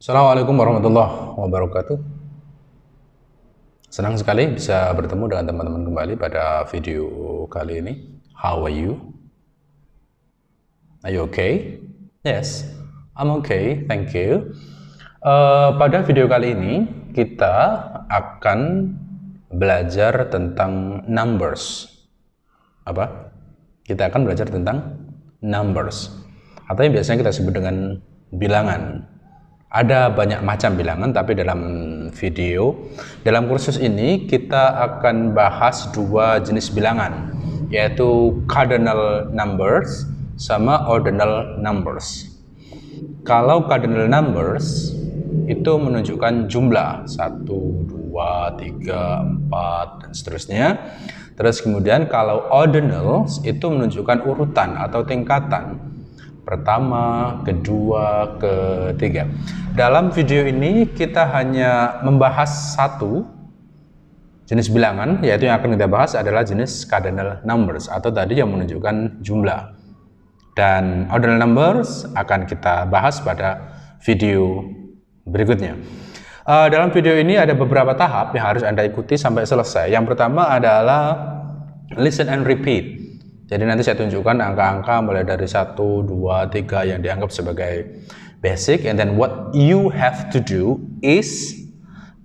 Assalamualaikum warahmatullahi wabarakatuh. Senang sekali bisa bertemu dengan teman-teman kembali pada video kali ini. How are you? Are you okay? Yes, I'm okay, thank you. Pada video kali ini kita akan belajar tentang numbers. Apa? Kita akan belajar tentang numbers, atau yang biasanya kita sebut dengan bilangan. Ada banyak macam bilangan, tapi dalam kursus ini kita akan bahas dua jenis bilangan, yaitu cardinal numbers sama ordinal numbers. Kalau cardinal numbers itu menunjukkan jumlah 1, 2, 3, 4 dan seterusnya. Terus kemudian kalau ordinal itu menunjukkan urutan atau tingkatan, pertama, kedua, ketiga. Dalam video ini kita hanya membahas satu jenis bilangan, yaitu yang akan kita bahas adalah jenis cardinal numbers atau tadi yang menunjukkan jumlah. Dan ordinal numbers akan kita bahas pada video berikutnya. Dalam video ini ada beberapa tahap yang harus Anda ikuti sampai selesai. Yang pertama adalah listen and repeat. Jadi nanti saya tunjukkan angka-angka mulai dari 1, 2, 3 yang dianggap sebagai basic, and then what you have to do is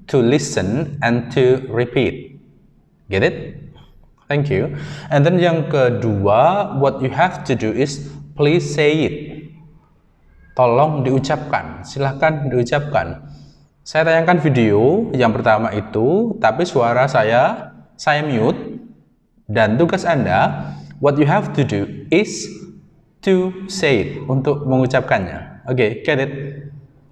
to listen and to repeat. Get it? Thank you. And then yang kedua, what you have to do is please say it. Tolong diucapkan, silahkan diucapkan. Saya tayangkan video yang pertama itu, tapi suara saya mute, dan tugas Anda, what you have to do is to say it, untuk mengucapkannya. Oke, get it?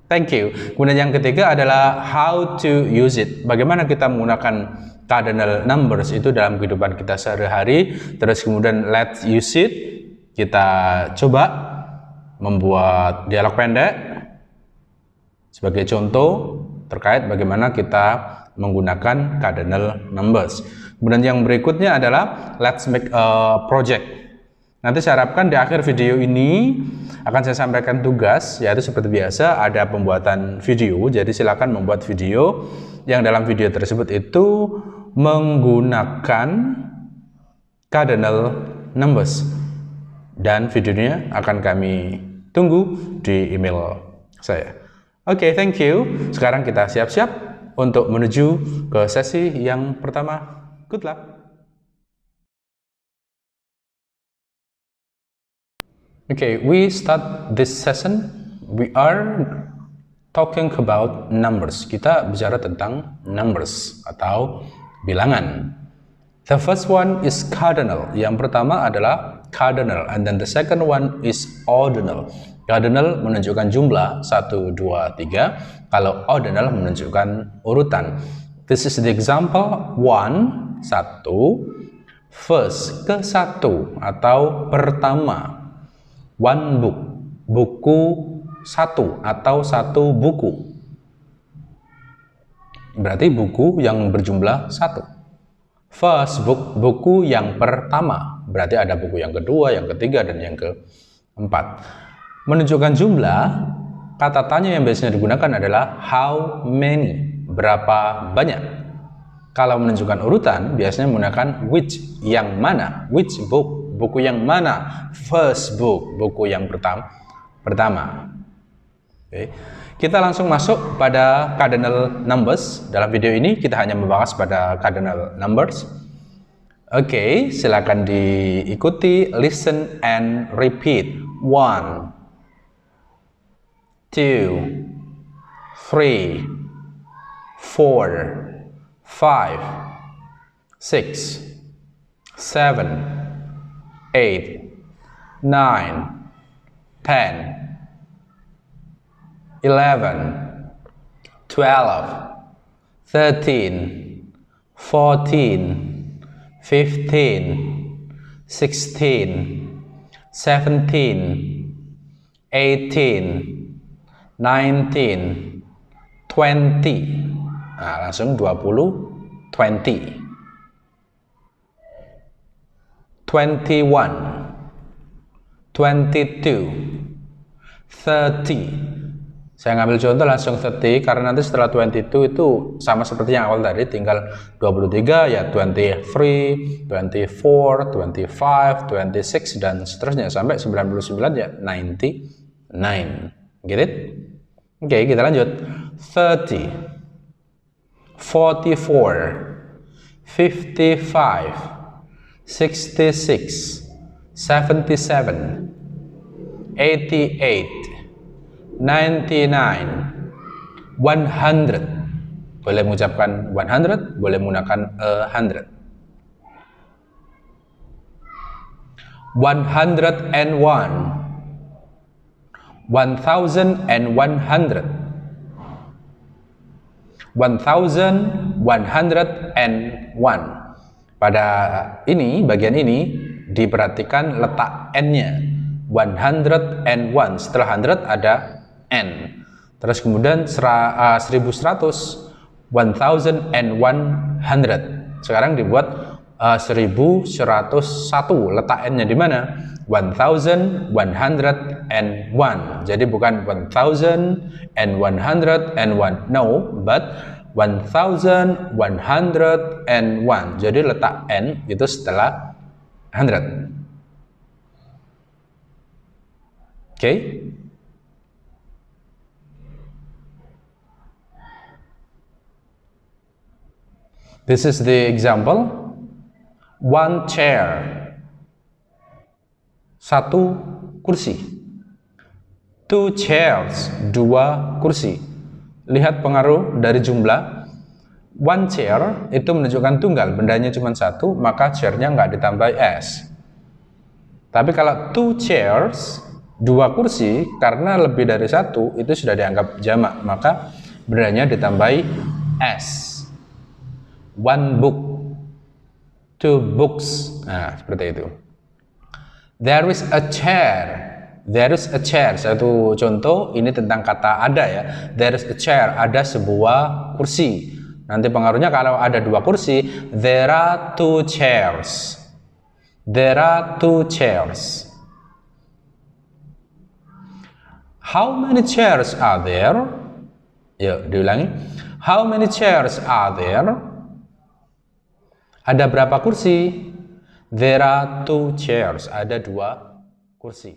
Thank you. Kemudian yang ketiga adalah how to use it. Bagaimana kita menggunakan cardinal numbers itu dalam kehidupan kita sehari-hari. Terus kemudian let's use it. Kita coba membuat dialog pendek sebagai contoh terkait bagaimana kita menggunakan cardinal numbers. Kemudian yang berikutnya adalah let's make a project. Nanti saya harapkan di akhir video ini akan saya sampaikan tugas, yaitu seperti biasa ada pembuatan video. Jadi silakan membuat video yang dalam video tersebut itu menggunakan cardinal numbers. Dan videonya akan kami tunggu di email saya. Oke, thank you. Sekarang kita siap-siap untuk menuju ke sesi yang pertama. Good luck. Okay, we start this session. We are talking about numbers. Kita bicara tentang numbers atau bilangan. The first one is cardinal. Yang pertama adalah cardinal, and then the second one is ordinal. Cardinal menunjukkan jumlah 1, 2, 3. Kalau ordinal menunjukkan urutan. This is the example 1, 1, first, ke 1 atau pertama. One book, buku 1 atau 1 buku. Berarti buku yang berjumlah 1. First book, buku yang pertama. Berarti ada buku yang kedua, yang ketiga, dan yang keempat. Menunjukkan jumlah, kata tanya yang biasanya digunakan adalah how many, berapa banyak. Kalau menunjukkan urutan, biasanya menggunakan which, yang mana, which book, buku yang mana, first book, buku yang pertama. Okay. Kita langsung masuk pada cardinal numbers. Dalam video ini kita hanya membahas pada cardinal numbers. Oke, silakan diikuti, listen and repeat. 1, 2, 3, 4, 5, 6, 7, 8, 9, 10, 11, 12, 13, 14, 15, 16, 17, 18, 19, 20. Nah, langsung 20, 20. 21, 22, 30, Saya ngambil contoh langsung 30 karena nanti setelah 22 itu sama seperti yang awal tadi, tinggal 23 ya 23, 24, 25, 26 dan seterusnya sampai 99 ya 99. Get it? Oke, kita lanjut. 30, 44, 55, 66, 77, 88, 99, 100. Boleh mengucapkan 100, boleh menggunakan 100. 101, 1100, 1101. Pada bagian ini diperhatikan letak n-nya. 101, setelah 100 ada n. Terus kemudian 1100, 1100. Sekarang dibuat 1101. Letak n-nya di mana? 1101. Jadi bukan 1101. No, but 1101. Jadi letak n itu setelah 100. Okay. This is the example. One chair. Satu kursi. Two chairs. Dua kursi. Lihat pengaruh dari jumlah. One chair itu menunjukkan tunggal, bendanya cuma satu, maka chair-nya nggak ditambah s. Tapi kalau two chairs, dua kursi, karena lebih dari satu itu sudah dianggap jamak, maka bendanya ditambahi s. One book, two books. Nah, seperti itu. There is a chair. There is a chair. Satu contoh, ini tentang kata ada ya. There is a chair. Ada sebuah kursi. Nanti pengaruhnya kalau ada dua kursi, there are two chairs. There are two chairs. How many chairs are there? Yuk, diulangi. How many chairs are there? Ada berapa kursi? There are two chairs. Ada dua kursi.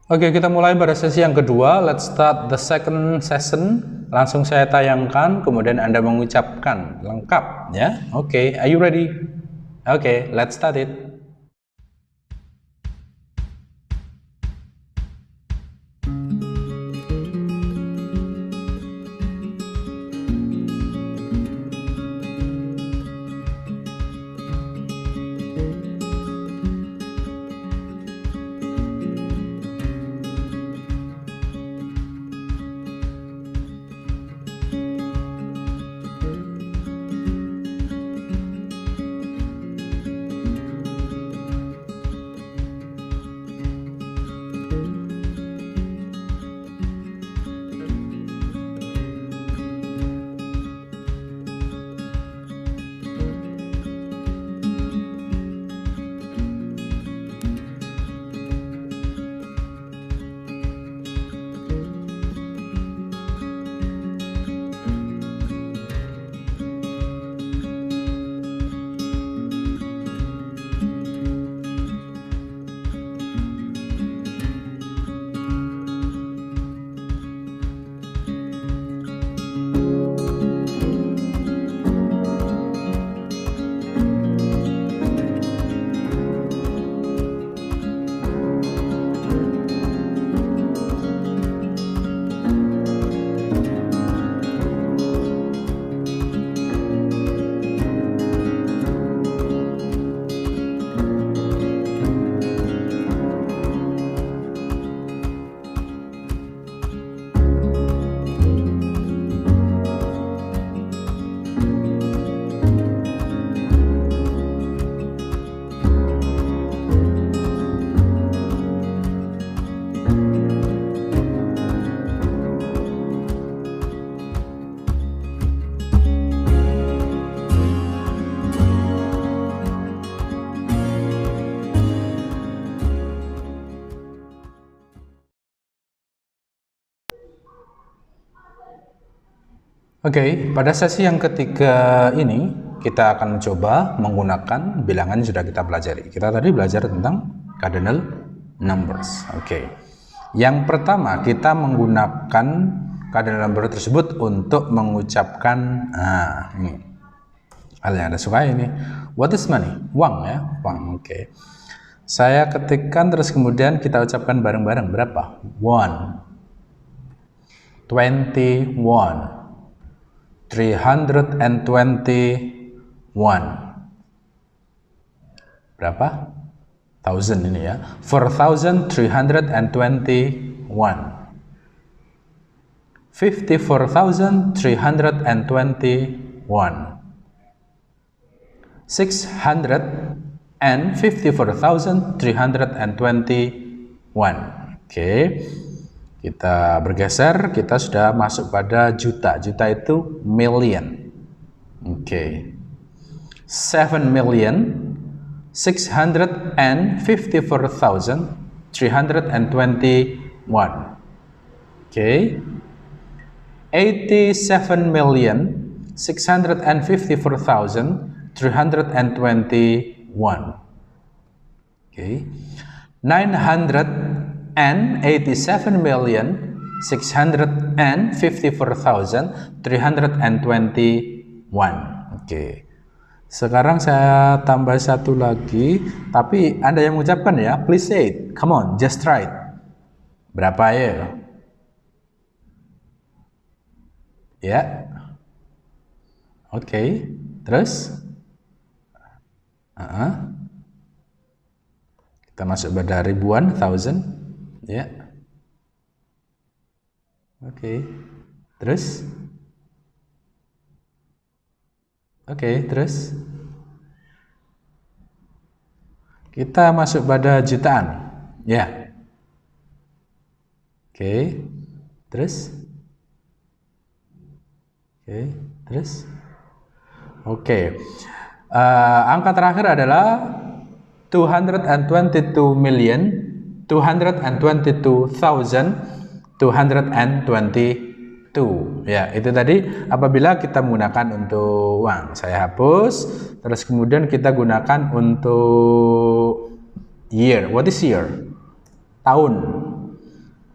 Oke, kita mulai pada sesi yang kedua. Let's start the second session. Langsung saya tayangkan, kemudian Anda mengucapkan lengkap ya. Oke, are you ready? Oke, let's start it. Oke, pada sesi yang ketiga ini kita akan mencoba menggunakan bilangan yang sudah kita pelajari. Kita tadi belajar tentang cardinal numbers. Oke. Yang pertama kita menggunakan cardinal number tersebut untuk mengucapkan ini. Hal yang Anda suka ini. What is money? Uang ya, uang. Oke. Saya ketikkan terus kemudian kita ucapkan bareng-bareng. Berapa? 1, 21, 321. Berapa? 1000 ini ya. 4321. 54,321. 654,321. Oke. Kita bergeser, kita sudah masuk pada juta. Juta itu million. Oke. 7,654,321. Oke. 87,654,321. Okay. 987,654,321. Oke. Sekarang saya tambah satu lagi, tapi Anda yang mengucapkan ya. Please say it. Come on, just try it. Berapa ya? Ya. Oke. Terus? Kita masuk pada ribuan, thousand. Ya. Oke. Terus? Oke, terus? Kita masuk pada jutaan. Ya. Oke. Terus? Oke, terus? Oke. Angka terakhir adalah 222,222,222. Ya, itu tadi apabila kita menggunakan untuk uang. Saya hapus, terus kemudian kita gunakan untuk year. What is year? Tahun.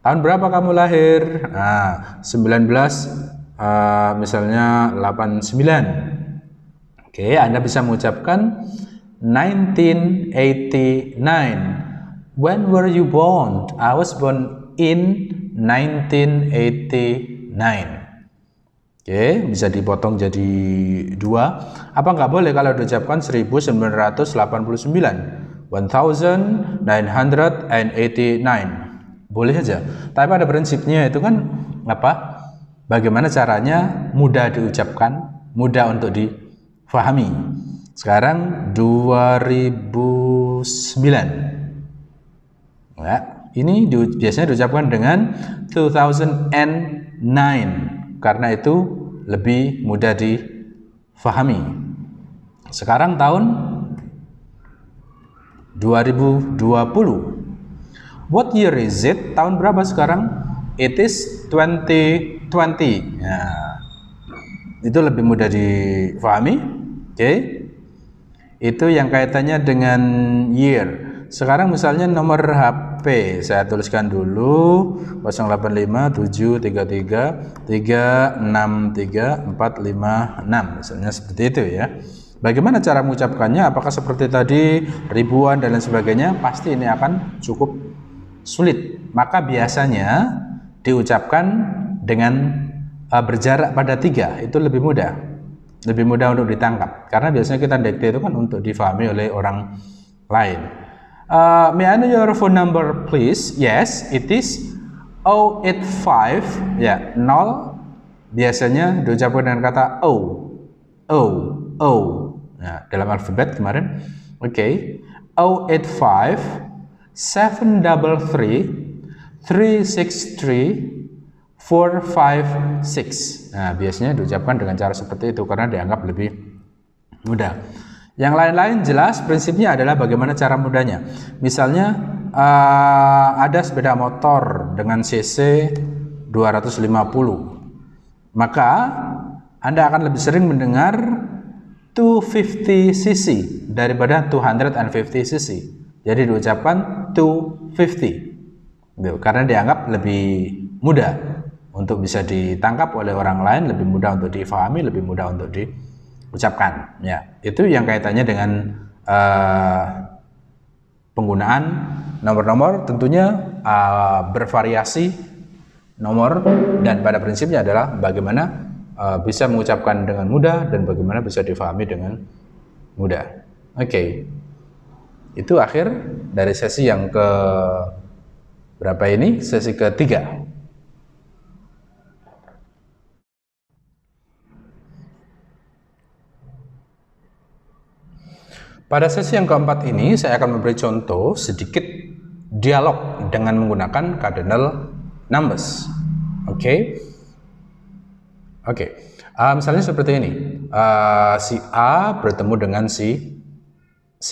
Tahun berapa kamu lahir? 19 misalnya 89. Oke, Anda bisa mengucapkan 1989. When were you born? I was born in 1989. Oke, bisa dipotong jadi 2. Apa nggak boleh kalau diucapkan 1989? 1989. Boleh aja. Tapi pada prinsipnya itu kan apa? Bagaimana caranya mudah diucapkan, mudah untuk difahami. Sekarang 2009. Ya, ini biasanya diucapkan dengan 2009 karena itu lebih mudah difahami. Sekarang tahun 2020. What year is it? Tahun berapa sekarang? It is 2020. Nah, itu lebih mudah difahami. Oke. Itu yang kaitannya dengan year. Sekarang misalnya nomor HP, saya tuliskan dulu 0857333363456, misalnya seperti itu ya. Bagaimana cara mengucapkannya? Apakah seperti tadi ribuan dan lain sebagainya? Pasti ini akan cukup sulit. Maka biasanya diucapkan dengan berjarak pada 3, itu lebih mudah untuk ditangkap, karena biasanya kita dikte itu kan untuk difahami oleh orang lain. May I know your phone number please? Yes, it is 085. Ya, 0 biasanya diucapkan dengan kata O. Nah, dalam alfabet kemarin. Oke. 085 733 363 456. Nah, biasanya diucapkan dengan cara seperti itu karena dianggap lebih mudah. Yang lain-lain jelas prinsipnya adalah bagaimana cara mudahnya. Misalnya ada sepeda motor dengan cc 250. Maka Anda akan lebih sering mendengar 250 cc daripada 250 cc. Jadi diucapkan 250. Karena dianggap lebih mudah untuk bisa ditangkap oleh orang lain, lebih mudah untuk difahami, lebih mudah untuk diucapkan. Ya, itu yang kaitannya dengan penggunaan nomor-nomor. Tentunya bervariasi nomor, dan pada prinsipnya adalah bagaimana bisa mengucapkan dengan mudah dan bagaimana bisa difahami dengan mudah. Oke. Itu akhir dari sesi yang ke berapa ini? Sesi ketiga. Pada sesi yang keempat ini saya akan memberi contoh sedikit dialog dengan menggunakan cardinal numbers. Oke. Misalnya seperti ini. Si A bertemu dengan si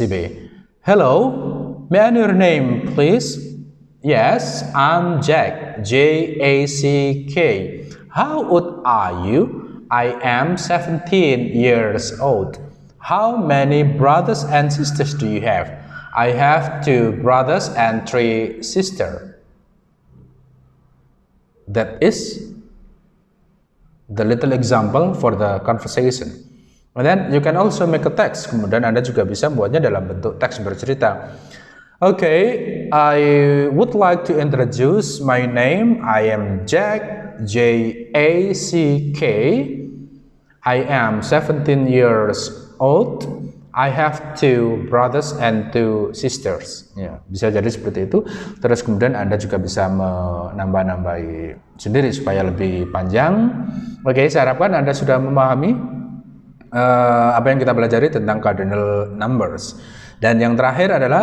B. Hello, may I know your name, please? Yes, I'm Jack. J-A-C-K. How old are you? I am 17 years old. How many brothers and sisters do you have? I have 2 brothers and 3 sisters. That is the little example for the conversation. And then you can also make a text. Kemudian Anda juga bisa membuatnya dalam bentuk teks bercerita. Okay, I would like to introduce my name. I am Jack, J-A-C-K. I am 17 years old. I have 2 brothers and 2 sisters. Ya, bisa jadi seperti itu. Terus kemudian Anda juga bisa menambah-nambahi sendiri supaya lebih panjang. Oke, saya harapkan Anda sudah memahami apa yang kita pelajari tentang cardinal numbers. Dan yang terakhir adalah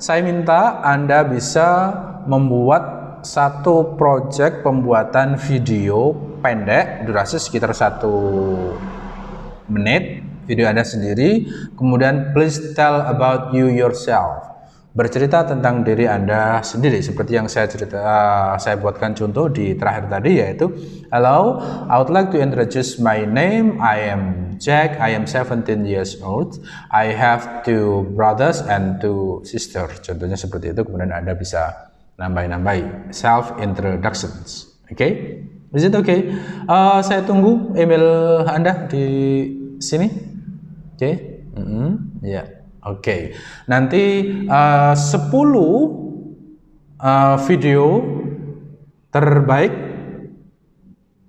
saya minta Anda bisa membuat satu project pembuatan video pendek durasi sekitar 1 menit, video Anda sendiri. Kemudian please tell about you yourself. Bercerita tentang diri Anda sendiri seperti yang saya buatkan contoh di terakhir tadi, yaitu hello, I would like to introduce my name. I am Jack. I am 17 years old. I have 2 brothers and 2 sisters. Contohnya seperti itu. Kemudian Anda bisa nambahin self introductions. Oke? Is it okay? Saya tunggu email Anda di sini. Oke? Ya. Oke, nanti 10 video terbaik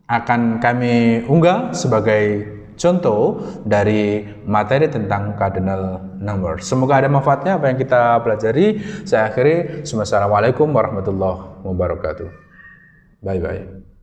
akan kami unggah sebagai contoh dari materi tentang cardinal number. Semoga ada manfaatnya apa yang kita pelajari. Saya akhiri. Wassalamualaikum warahmatullahi wabarakatuh. Bye-bye.